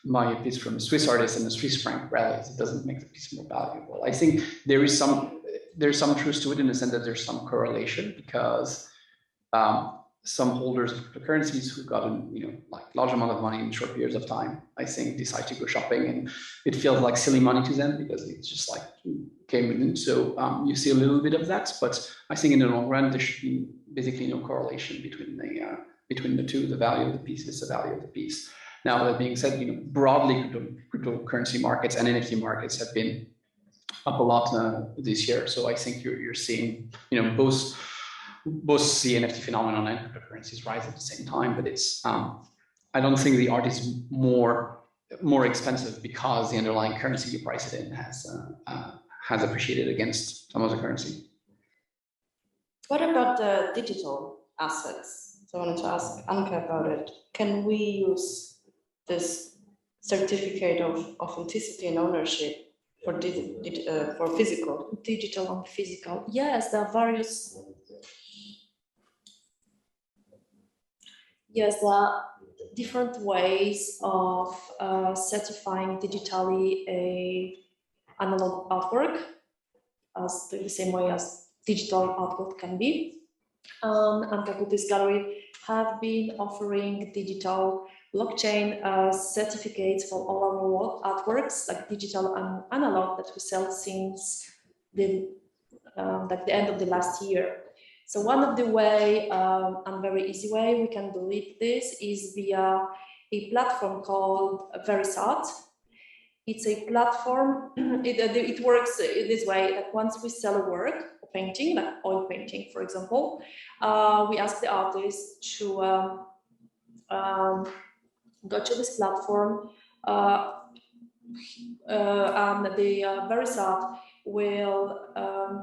buy a piece from a Swiss artist and the Swiss franc rallies, it doesn't make the piece more valuable. I think there's some truth to it in the sense that there's some correlation, because some holders of cryptocurrencies who got large amount of money in short periods of time, I think, decide to go shopping, and it feels like silly money to them because it's just like came in. So you see a little bit of that, but I think in the long run there should be basically no correlation between the two. The value of the piece is the value of the piece. Now, that being said, broadly cryptocurrency markets and NFT markets have been up a lot this year. So I think you're seeing both the NFT phenomenon and cryptocurrencies rise at the same time. But it's I don't think the art is more expensive because the underlying currency you price it in has appreciated against some other currency. What about the digital assets? So I wanted to ask Anka about it. Can we use this certificate of authenticity and ownership for physical? Digital and physical. Yes, there are various. Yes, there are different ways of certifying digitally a analog artwork, as the same way as digital artwork can be. And Kakutis Gallery have been offering digital blockchain certificates for all our artworks, like digital and analog, that we sell since the end of the last year. So one of the way, and very easy way we can do this is via a platform called FlashArt. It's a platform, it works this way, that once we sell a work, a painting, like oil painting, for example, we ask the artist to go to this platform, and the FlashArt will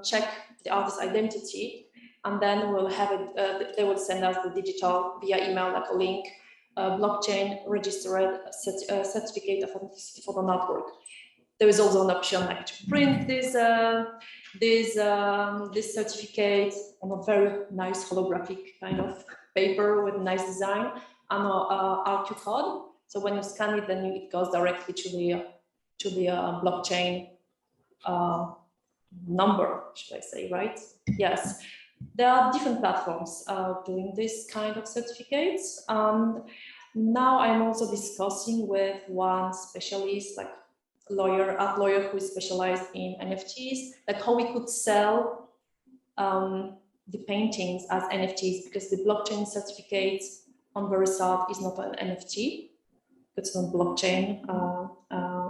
check the artist's identity, and then we'll have it. They will send us the digital via email, like a link, blockchain registered certificate of authenticity for the artwork. there is also an option like to print this certificate on a very nice holographic kind of paper with nice design and RQ code. So when you scan it, then it goes directly to the blockchain number, should I say, right? Yes, there are different platforms doing this kind of certificates. Now I'm also discussing with one specialist, like art lawyer who is specialized in NFTs, like how we could sell the paintings as NFTs, because the blockchain certificate on Verisart is not an NFT. It's not blockchain,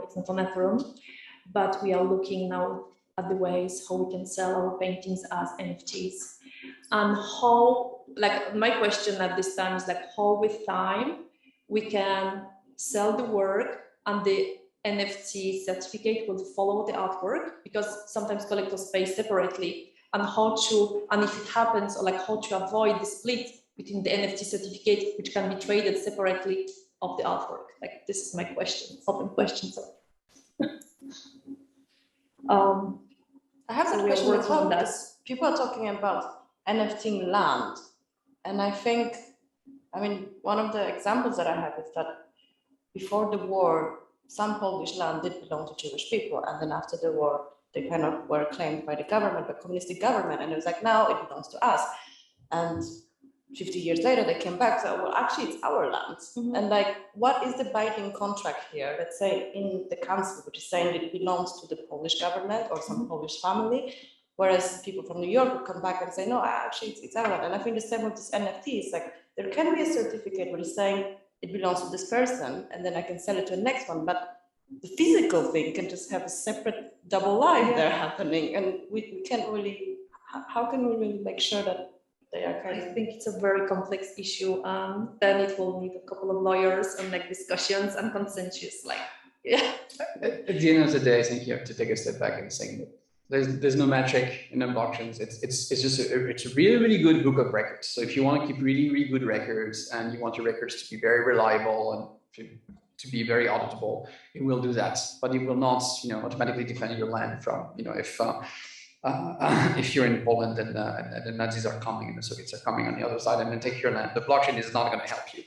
it's not on Ethereum, but we are looking now at the ways how we can sell our paintings as NFTs. And how, like my question at this time is like how with time we can sell the work and the NFT certificate will follow the artwork, because sometimes collectors pay separately, and how to, and if it happens, or like how to avoid the split between the NFT certificate, which can be traded separately of the artwork. Like this is my question, open question. So. I have so a question as well, that. because people are talking about NFT land, and I think, I mean, one of the examples that I have is that before the war, some Polish land did belong to Jewish people, and then after the war, they kind of were claimed by the government, the communistic government, and it was like, now it belongs to us. And 50 years later, they came back, so, well, actually, it's our land. Mm-hmm. And like, what is the binding contract here? Let's say in the council, which is saying it belongs to the Polish government or some mm-hmm. Polish family, whereas people from New York would come back and say, no, actually, it's our land. And I think the same with this NFTs, like, there can be a certificate where it's saying it belongs to this person, and then I can sell it to the next one, but the physical thing can just have a separate double life there happening, and we can't really, how can we really make sure that they are kind of... I think it's a very complex issue. Then it will need a couple of lawyers and like discussions and consensus, like, yeah. At the end of the day, I think you have to take a step back and say that there's no magic in the blockchains. It's just it's a really, really good book of records. So if you want to keep really, really good records and you want your records to be very reliable and to be very auditable, it will do that. But it will not, automatically defend your land from, if you're in Poland and the Nazis are coming and the Soviets are coming on the other side and then take your land, the blockchain is not going to help you.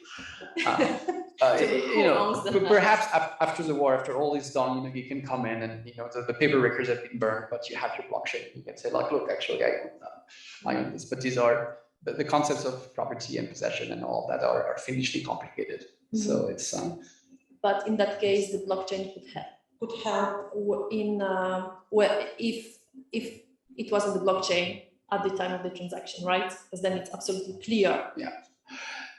Perhaps after the war, after all is done, you can come in and the paper records have been burned, but you have your blockchain. You can say like, look, actually, I own this. But these are the concepts of property and possession and all of that are fiendishly complicated. Mm-hmm. So it's. But in that case, the blockchain could help in if it wasn't the blockchain at the time of the transaction, right? Because then it's absolutely clear. Yeah.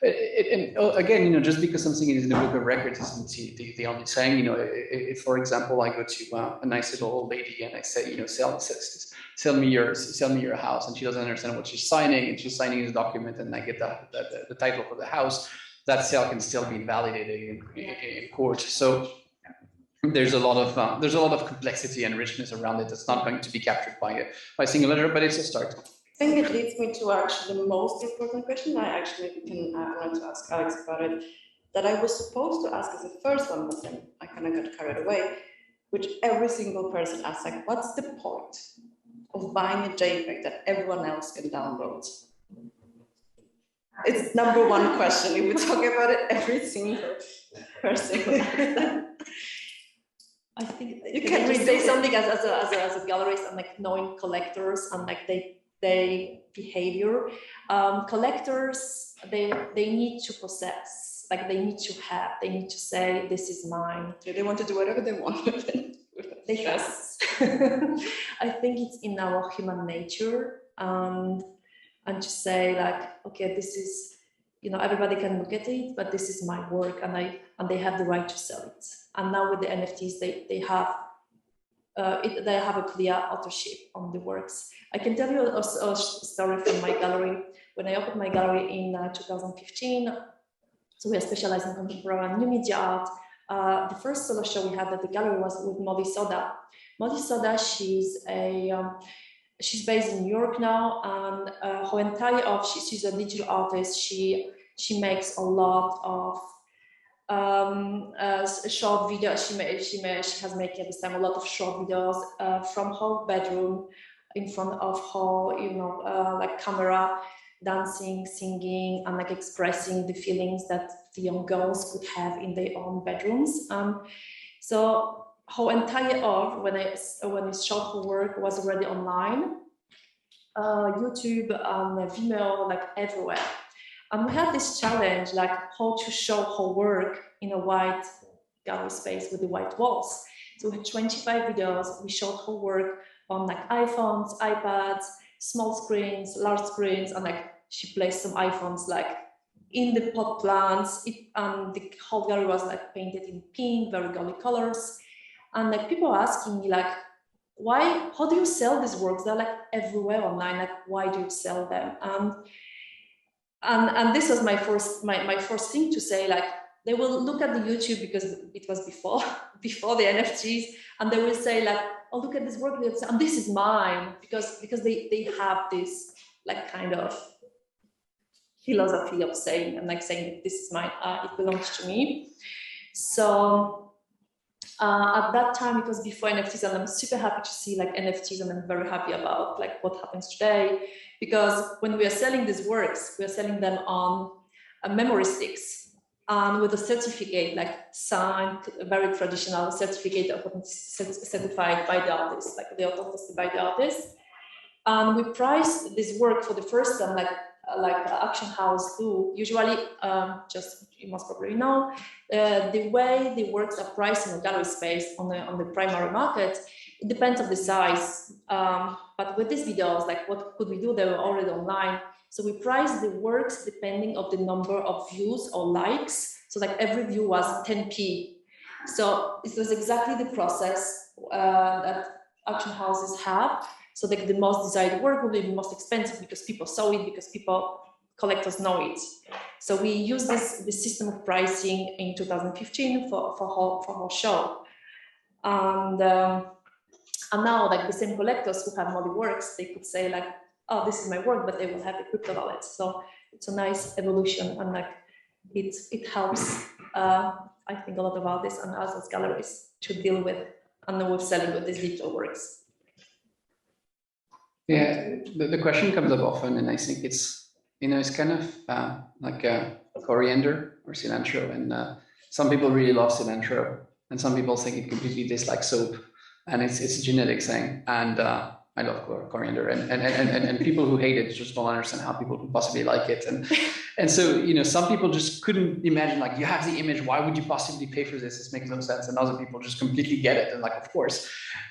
And again, just because something is in the book of records isn't the only saying. If, for example, I go to a nice little old lady and I say, sell me your house, and she doesn't understand what she's signing, and she's signing this document, and I get the title for the house, that sale can still be invalidated in court. So there's a lot of complexity and richness around it that's not going to be captured by a single letter, but it's a start. I think it leads me to actually the most important question. I wanted to ask Alex about it, that I was supposed to ask as the first one, but then I kind of got carried away, which every single person asks, like, what's the point of buying a JPEG that everyone else can download? It's number one question. We talk about it every single person. I think you can really say something as a gallerist and like knowing collectors and like their behavior. Collectors, they need to possess, like they need to have, they need to say, this is mine. They want to do whatever they want with it. Yes. I think it's in our human nature, and to say like, okay, this is, everybody can look at it, but this is my work, and they have the right to sell it. And now with the NFTs, they have a clear authorship on the works. I can tell you a story from my gallery. When I opened my gallery in 2015, so we are specialized in contemporary and new media art. The first solo show we had at the gallery was with Modi Soda. Modi Soda, she's based in New York now, and her entire she's a digital artist. She makes a lot of short video. She has made at this time a lot of short videos from her bedroom in front of her, like camera, dancing, singing, and like expressing the feelings that the young girls could have in their own bedrooms. So her entire art, when I showed her work, was already online, YouTube, Vimeo, like everywhere. And we had this challenge, like how to show her work in a white gallery space with the white walls. So we had 25 videos. We showed her work on like iPhones, iPads, small screens, large screens, and like she placed some iPhones like in the pot plants. And the whole gallery was like painted in pink, very girly colors. And like people are asking me like, how do you sell these works? They're like everywhere online. Like, why do you sell them? And this was my first thing to say, like, they will look at the YouTube because it was before the NFTs, and they will say like, oh, look at this work, and this is mine, because they have this like kind of philosophy of saying that this is mine, it belongs to me. So at that time, it was before NFTs, and I'm super happy to see like NFTs, and I'm very happy about like what happens today, because when we are selling these works, we are selling them on memory sticks. And with a certificate, like signed, a very traditional certificate of certified by the artist, like the authenticity by the artist. And we priced this work for the first time, like Action House do. Usually, just you must probably know, the way the works are priced in a gallery space on the primary market, it depends on the size. But with these videos, like what could we do? They were already online. So we priced the works depending on the number of views or likes. So like every view was 10p. So it was exactly the process that auction houses have. So like the most desired work will be the most expensive because people saw it, because collectors know it. So we used this system of pricing in 2015 for whole show. And now like the same collectors who have more works, they could say like, oh, this is my work, but they will have the crypto wallet. So it's a nice evolution, and like it helps, I think, a lot of artists and us as galleries to deal with and with selling with these digital works. Yeah, the question comes up often, and I think it's kind of like coriander or cilantro, and some people really love cilantro, and some people think it completely tastes like soap, and it's a genetic thing, and I love coriander, and people who hate it just don't understand how people could possibly like it, and so some people just couldn't imagine, like, you have the image, why would you possibly pay for this? This makes no sense, and other people just completely get it, and like, of course,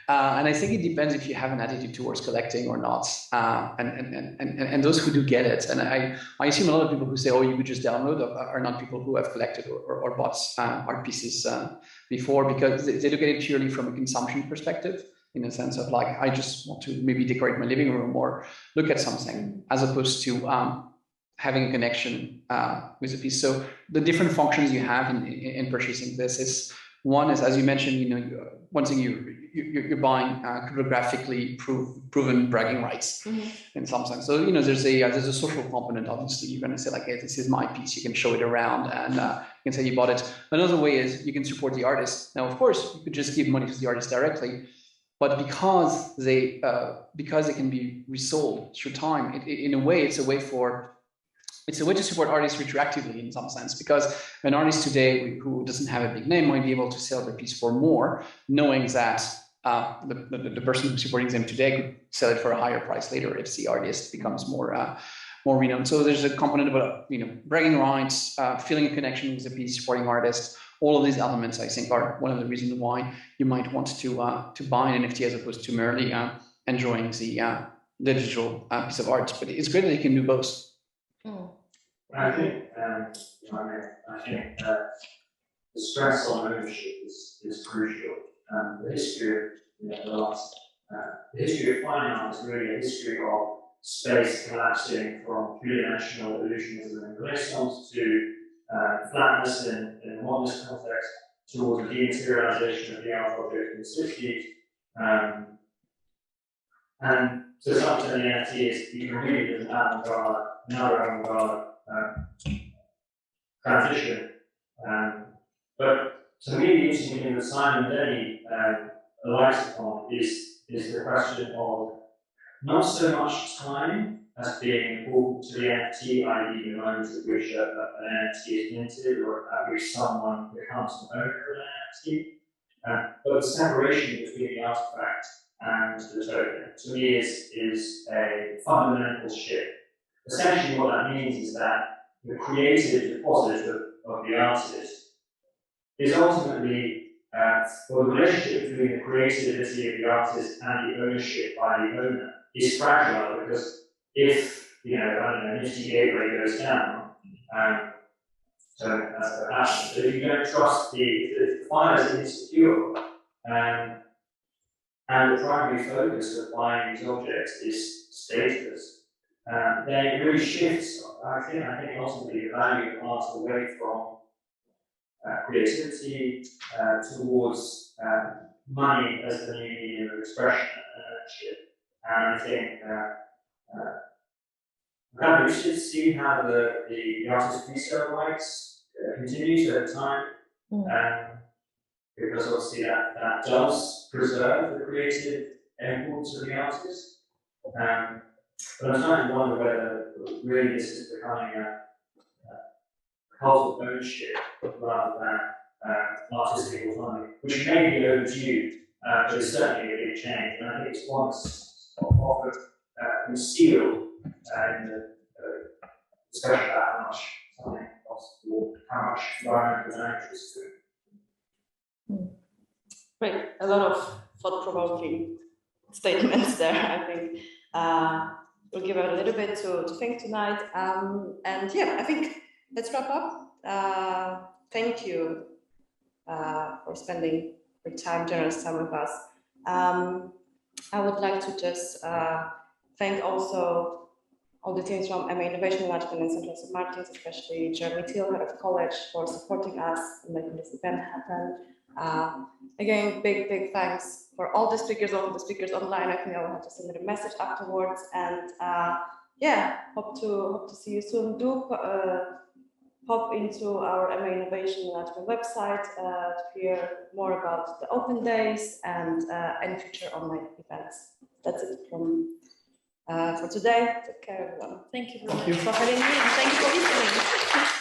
and I think it depends if you have an attitude towards collecting or not, and those who do get it, and I assume a lot of people who say, oh, you could just download are not people who have collected or bought art pieces before, because they look at it purely from a consumption perspective, in a sense of like, I just want to maybe decorate my living room or look at something, as opposed to having a connection with a piece. So the different functions you have in purchasing this is, one is, as you mentioned, one thing you're buying cryptographically proven bragging rights, in some sense. So there's a social component. Obviously, you're going to say like, hey, this is my piece. You can show it around, and you can say you bought it. Another way is you can support the artist. Now, of course, you could just give money to the artist directly. But because they can be resold through time, in a way, it's a way to support artists retroactively, in some sense, because an artist today who doesn't have a big name might be able to sell their piece for more, knowing that the person who's supporting them today could sell it for a higher price later if the artist becomes more renowned. So there's a component about bragging rights, feeling a connection with the piece, supporting artists. All of these elements, I think, are one of the reasons why you might want to buy an NFT as opposed to merely enjoying the digital piece of art. But it's great that you can do both. I think the stress on ownership is crucial. The history of the history of fine art is really a history of space collapsing from three-dimensional illusionism in Renaissance to flatness in the modernist context, towards the dematerialization of the art object in the 60s. And to some extent, the NFT is, you can read it as an avant-garde, another avant-garde transition. But to me, the interesting thing that Simon Denny relies upon is the question of not so much time as being important to the NFT, i.e. the moment at which an NFT is minted or at which someone becomes an owner of an NFT, but the separation between the artifact and the token, to me, is a fundamental shift. Essentially, what that means is that the creative deposit of the artist is ultimately, or the relationship between the creativity of the artist and the ownership by the owner is fragile, because if, I don't know, Nifty Gateway goes down, so that's what happens. But if you don't trust if the file is insecure, and the primary focus of buying these objects is status, then it really shifts. I think ultimately the value of art away from creativity towards money as the new medium of expression and ownership. And I think I'm kind of interested to see how the artist resale rights continue to time, because obviously that does preserve the creative importance of the artist. But I'm starting to wonder whether really this is becoming a cult of ownership rather than artistic autonomy, which may be overdue, but it's certainly a big change. And I think it's once often concealed in the discussion about how much something costs or how much environmental damage is to it. Great, a lot of thought-provoking statements there. I think we'll give it a little bit to think tonight. And yeah, I think let's wrap up. Thank you for spending your time, generous time with us. I would like to just thank also all the teams from MA Innovation Management and Central St. Martins, especially Jeremy Thiel, head of college, for supporting us and making this event happen. Again, big thanks for all the speakers, all the speakers online. I think I will have to send a message afterwards. And yeah, hope to see you soon. Do pop into our MA Innovation Management website to hear more about the open days and any future online events. That's it from for today. Take care, everyone. Thank you very much for having me, and thank you for listening.